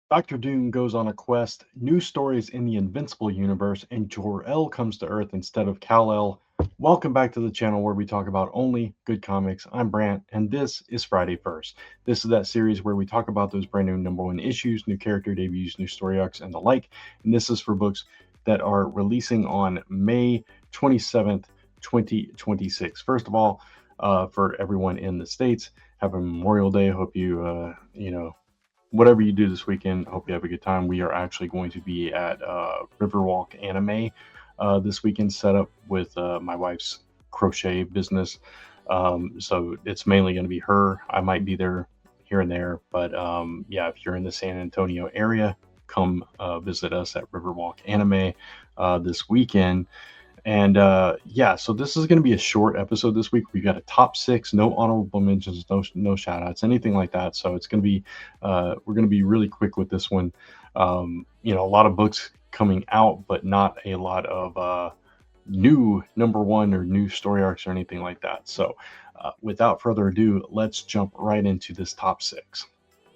Doctor Doom goes on a quest, new stories in the Invincible Universe, and Jor-El comes to Earth instead of Kal-El. Welcome back to the channel where we talk about only good comics. I'm Brant, and this is Friday First. This is that series where we talk about those brand new number one issues, new character debuts, new story arcs, and the like. And this is for books that are releasing on May 27th, 2026. First of all, for everyone in the States, have a Memorial Day. Hope you whatever you do this weekend, hope you have a good time. We are actually going to be at Riverwalk Anime this weekend, set up with my wife's crochet business. So it's mainly going to be her. I might be there here and there, but yeah, if you're in the San Antonio area, come visit us at Riverwalk Anime this weekend. And yeah, so this is going to be a short episode this week. We've got a top six, no honorable mentions, no shout outs, anything like that. So it's going to be we're going to be really quick with this one. A lot of books coming out, but not a lot of new number one or new story arcs or anything like that. So without further ado, let's jump right into this top six.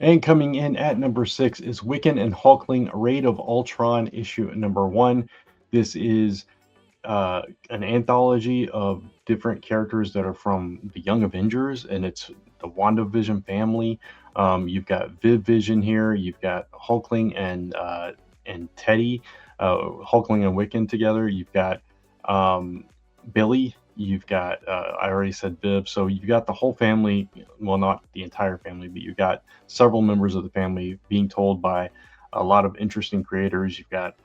And coming in at number six is Wiccan and Hulkling Raid of Ultron issue number one. This is an anthology of different characters that are from the Young Avengers, and it's the WandaVision family. You've got Viv Vision here. You've got Hulkling and Teddy, Hulkling and Wiccan together. You've got Billy. You've got I already said Viv, so you've got the whole family. Well, not the entire family, but you've got several members of the family being told by a lot of interesting creators. You've got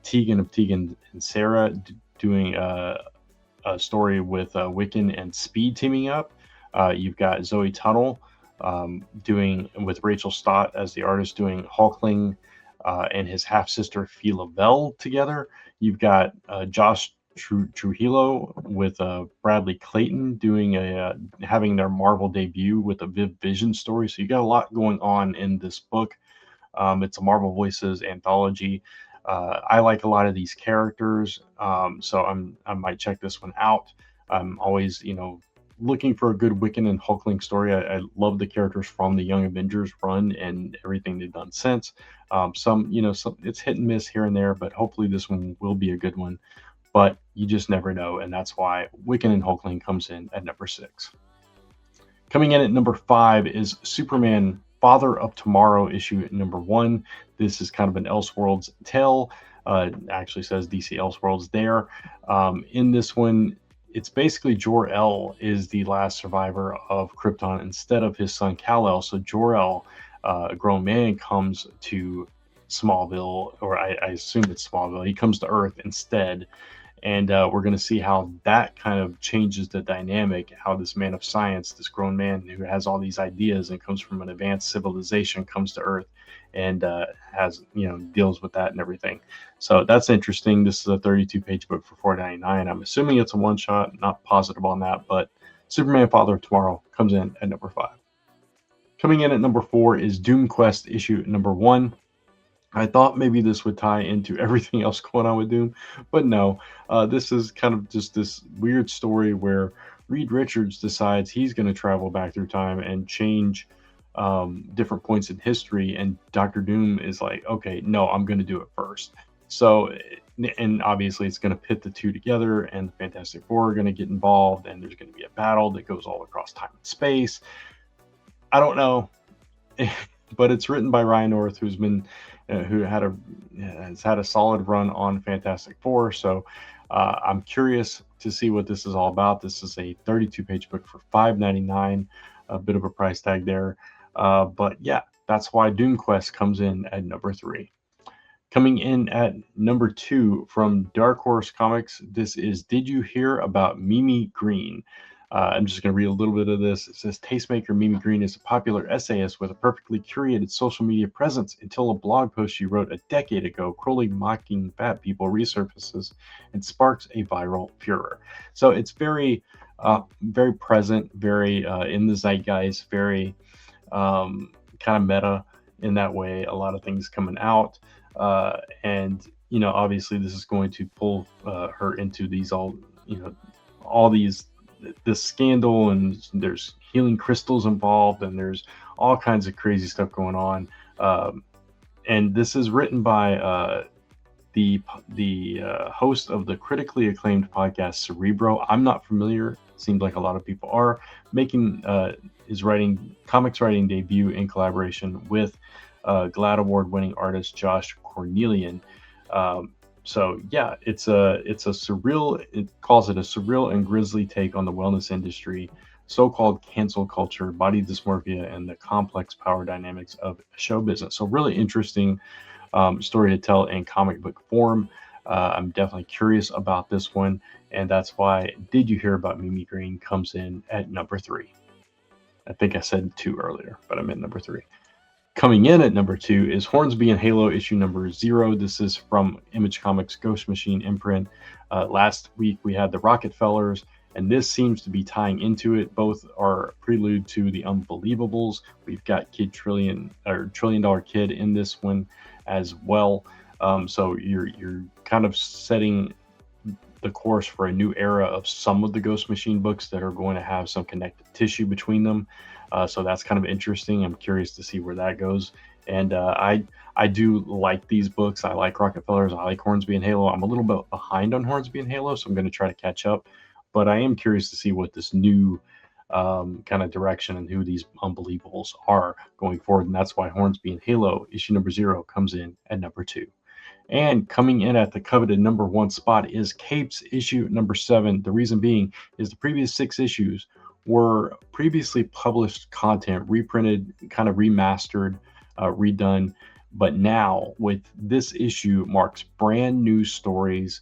Tegan of Tegan and Sarah doing a story with Wiccan and Speed teaming up. You've got Zoe Tunnel doing with Rachel Stott as the artist, doing Hulkling and his half sister Fila Bell together. You've got Josh Trujillo with Bradley Clayton doing having their Marvel debut with a Viv Vision story. So you got a lot going on in this book. It's a Marvel Voices anthology. I like a lot of these characters, so I might check this one out. I'm always, looking for a good Wiccan and Hulkling story. I love the characters from the Young Avengers run and everything they've done since. Some it's hit and miss here and there, but hopefully this one will be a good one. But you just never know, and that's why Wiccan and Hulkling comes in at number six. Coming in at number five is Superman Father of Tomorrow issue number one. This is kind of an Elseworlds tale. Actually says DC Elseworlds there. In this one, it's basically Jor-El is the last survivor of Krypton instead of his son Kal-El. So Jor-El, a grown man, comes to Smallville, or I assume it's Smallville. He comes to Earth instead. And we're going to see how that kind of changes the dynamic, how this man of science, this grown man who has all these ideas and comes from an advanced civilization, comes to Earth and deals with that and everything. So that's interesting. This is a 32-page book for $4.99. I'm assuming it's a one-shot, not positive on that, but Superman Father of Tomorrow comes in at number five. Coming in at number four is Doomquest issue number one. I thought maybe this would tie into everything else going on with Doom, but no. This is kind of just this weird story where Reed Richards decides he's going to travel back through time and change different points in history, and Doctor Doom is like, okay, no, I'm going to do it first. So, and obviously it's going to pit the two together, and the Fantastic Four are going to get involved, and there's going to be a battle that goes all across time and space. I don't know, but it's written by Ryan North, who has had a solid run on Fantastic Four. So I'm curious to see what this is all about. This is a 32-page book for $5.99, a bit of a price tag there. But yeah, that's why Doomquest comes in at number three. Coming in at number two from Dark Horse Comics, this is Did You Hear About Mimi Green? I'm just going to read a little bit of this. It says, Tastemaker Mimi Green is a popular essayist with a perfectly curated social media presence until a blog post she wrote a decade ago, cruelly mocking fat people, resurfaces and sparks a viral furor. So it's very, very present, very in the zeitgeist, very kind of meta in that way. A lot of things coming out. And obviously this is going to pull her into these all these this scandal, and there's healing crystals involved, and there's all kinds of crazy stuff going on. And this is written by the host of the critically acclaimed podcast Cerebro. I'm not familiar. Seems like a lot of people are making his comics writing debut in collaboration with GLAAD award-winning artist Josh Cornelian. So yeah, it's a surreal. It calls it a surreal and grisly take on the wellness industry, so-called cancel culture, body dysmorphia, and the complex power dynamics of show business. So really interesting story to tell in comic book form. I'm definitely curious about this one, and that's why Did You Hear About Mimi Green comes in at number 3. I think I said 2 earlier, but I'm at number 3. Coming in at number 2 is Hornsby and Halo issue number 0. This is from Image Comics Ghost Machine imprint. Last week we had the Rockefellers, and this seems to be tying into it. Both are prelude to the Unbelievables. We've got Trillion Dollar Kid in this one as well. So you're kind of setting the course for a new era of some of the Ghost Machine books that are going to have some connective tissue between them. So that's kind of interesting. I'm curious to see where that goes. And I do like these books. I like Rockefellers. I like Hornsby and Halo. I'm a little bit behind on Hornsby and Halo, so I'm going to try to catch up. But I am curious to see what this new kind of direction and who these Unbelievables are going forward. And that's why Hornsby and Halo issue number 0 comes in at number 2. And coming in at the coveted number 1 spot is Capes issue number 7. The reason being is the previous 6 issues were previously published content, reprinted, kind of remastered, redone. But now with this issue marks brand new stories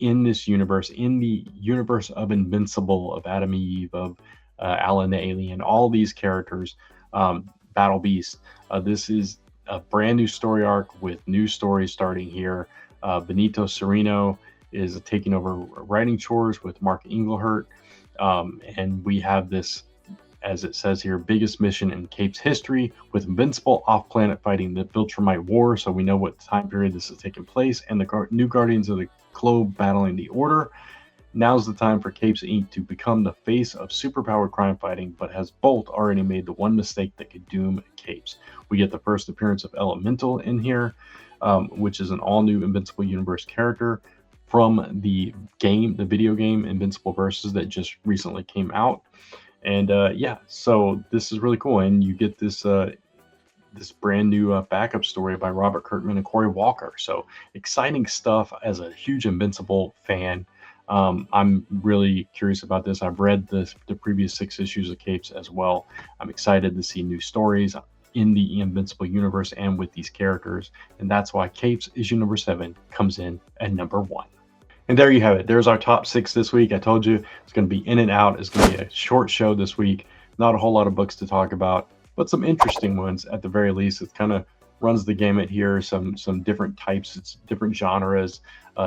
in this universe, in the universe of Invincible, of Adam Eve, of Alan the Alien, all these characters, Battle Beast. This is a brand new story arc with new stories starting here. Benito Cereno is taking over writing chores with Mark Englehart. And we have this, as it says here, biggest mission in Capes history, with Invincible off-planet fighting the Viltrumite War. So we know what time period this is taking place, and the new Guardians of the Globe battling the Order. Now's the time for Capes Inc. to become the face of superpowered crime fighting, but has Bolt already made the one mistake that could doom Capes? We get the first appearance of Elemental in here, which is an all-new Invincible Universe character from the video game Invincible Versus that just recently came out. And yeah, so this is really cool. And you get this brand new backup story by Robert Kirkman and Corey Walker. So exciting stuff. As a huge Invincible fan, I'm really curious about this. I've read the previous 6 issues of Capes as well. I'm excited to see new stories in the Invincible universe and with these characters. And that's why Capes issue number 7 comes in at number 1. And there you have it. There's our top 6 this week. I told you it's going to be in and out. It's going to be a short show this week. Not a whole lot of books to talk about, but some interesting ones at the very least. It kind of runs the gamut here. Some different types, it's different genres,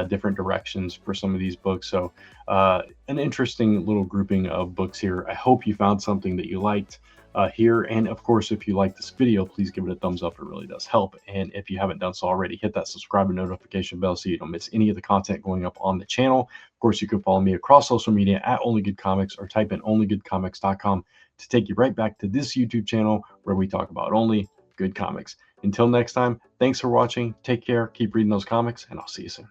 different directions for some of these books. So an interesting little grouping of books here. I hope you found something that you liked here. And of course, if you like this video, please give it a thumbs up. It really does help. And if you haven't done so already, hit that subscribe and notification bell so you don't miss any of the content going up on the channel. Of course, you can follow me across social media at onlygoodcomics, or type in onlygoodcomics.com to take you right back to this YouTube channel where we talk about only good comics. Until next time, thanks for watching. Take care, keep reading those comics, and I'll see you soon.